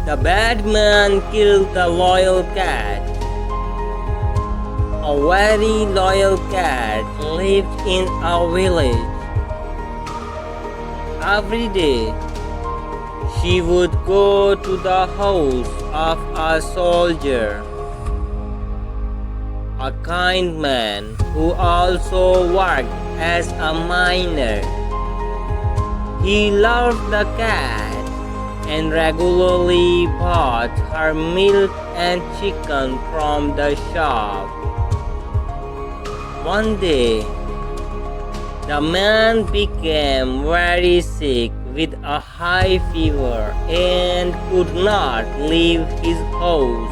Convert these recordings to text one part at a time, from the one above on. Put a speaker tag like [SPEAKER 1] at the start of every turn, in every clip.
[SPEAKER 1] The bad man killed the loyal cat. A very loyal cat lived in a village. Every day, she would go to the house of a soldier, a kind man who also worked as a miner. He loved the cat and regularly bought her milk and chicken from the shop. One day, the man became very sick with a high fever and could not leave his house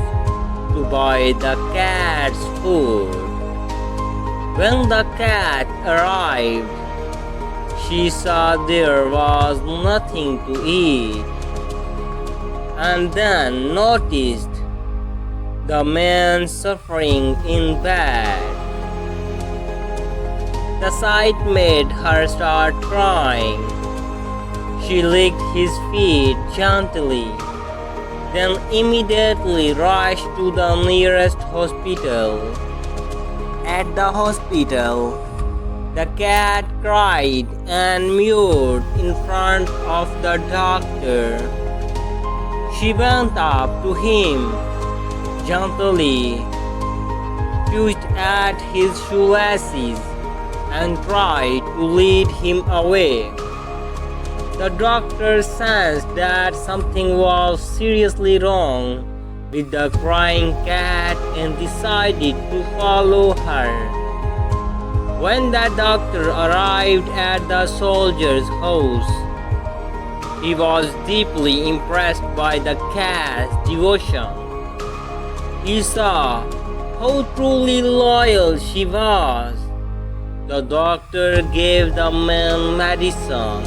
[SPEAKER 1] to buy the cat's food. When the cat arrived, she saw there was nothing to eat, and then noticed the man suffering in bed. The sight made her start crying. She licked his feet gently, then immediately rushed to the nearest hospital. At the hospital, the cat cried and mewed in front of the doctor. She went up to him gently, pushed at his shoelaces, and tried to lead him away. The doctor sensed that something was seriously wrong with the crying cat and decided to follow her. When the doctor arrived at the soldier's house, he was deeply impressed by the cat's devotion. He saw how truly loyal she was. The doctor gave the man medicine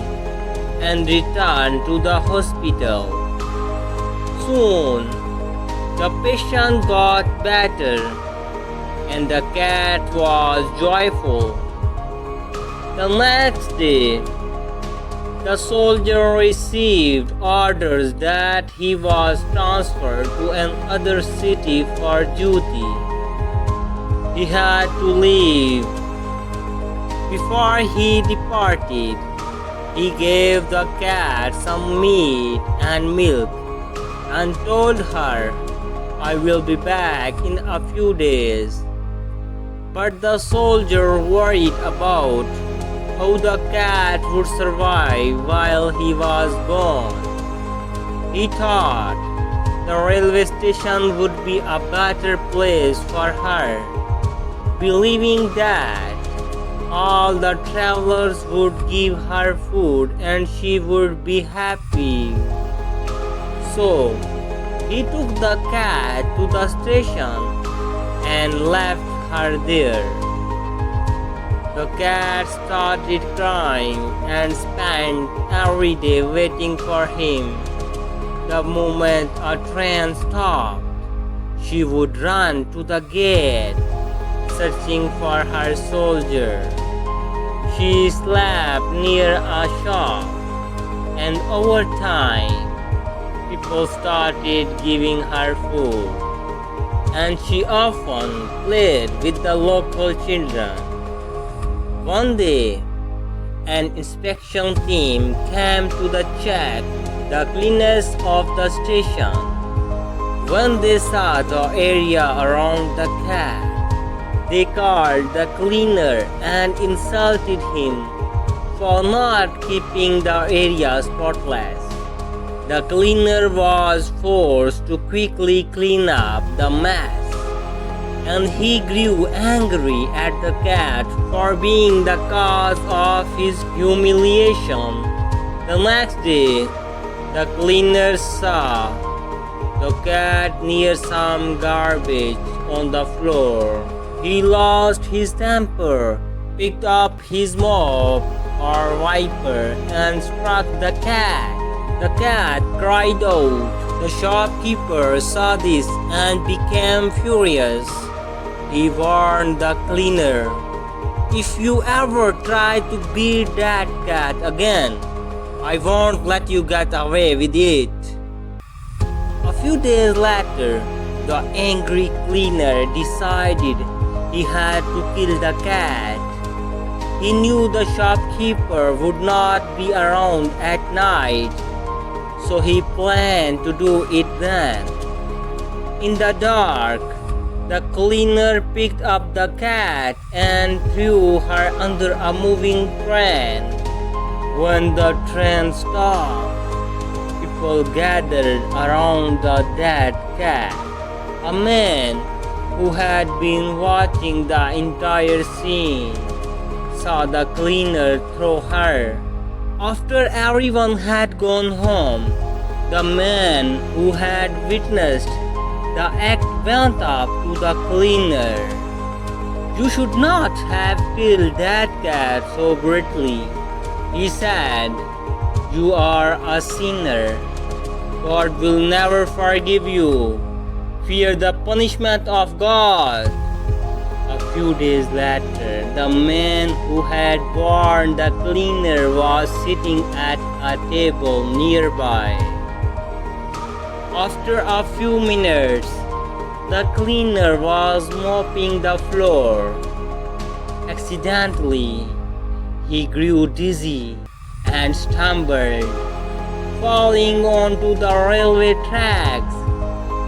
[SPEAKER 1] and returned to the hospital. Soon, the patient got better and the cat was joyful. The next day, the soldier received orders that he was transferred to another city for duty. He had to leave. Before he departed, he gave the cat some meat and milk and told her, "I will be back in a few days." But the soldier worried about how the cat would survive while he was gone. He thought the railway station would be a better place for her, believing that all the travelers would give her food and she would be happy. So, he took the cat to the station and left her there. The cat started crying and spent every day waiting for him. The moment a train stopped, she would run to the gate, searching for her soldier. She slept near a shop, and over time, people started giving her food, and she often played with the local children. One day, an inspection team came to check the cleanliness of the station. When they saw the area around the cat, they called the cleaner and insulted him for not keeping the area spotless. The cleaner was forced to quickly clean up the mess, and he grew angry at the cat for being the cause of his humiliation. The next day, the cleaner saw the cat near some garbage on the floor. He lost his temper, picked up his mop or wiper, and struck the cat. The cat cried out. The shopkeeper saw this and became furious. He warned the cleaner, "If you ever try to beat that cat again, I won't let you get away with it." few days later, the angry cleaner decided he had to kill the cat. He knew the shopkeeper would not be around at night, so he planned to do it then. In the dark, the cleaner picked up the cat and threw her under a moving train. When the train stopped, people gathered around the dead cat. A man who had been watching the entire scene saw the cleaner throw her. After everyone had gone home, the man who had witnessed the act went up to the cleaner. "You should not have killed that cat so brutally," he said. "You are a sinner. God will never forgive you. Fear the punishment of God." A few days later, the man who had warned the cleaner was sitting at a table nearby. After a few minutes, the cleaner was mopping the floor. Accidentally, he grew dizzy and stumbled, falling onto the railway tracks.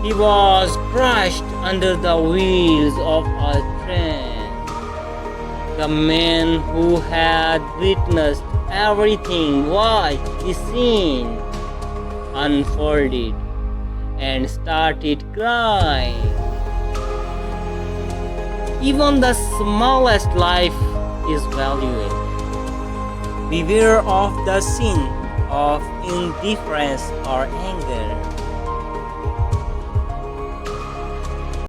[SPEAKER 1] He was crushed under the wheels of a train. The man who had witnessed everything watched the scene unfolded and started crying. Even the smallest life is valuable. Beware of the sin of indifference or anger.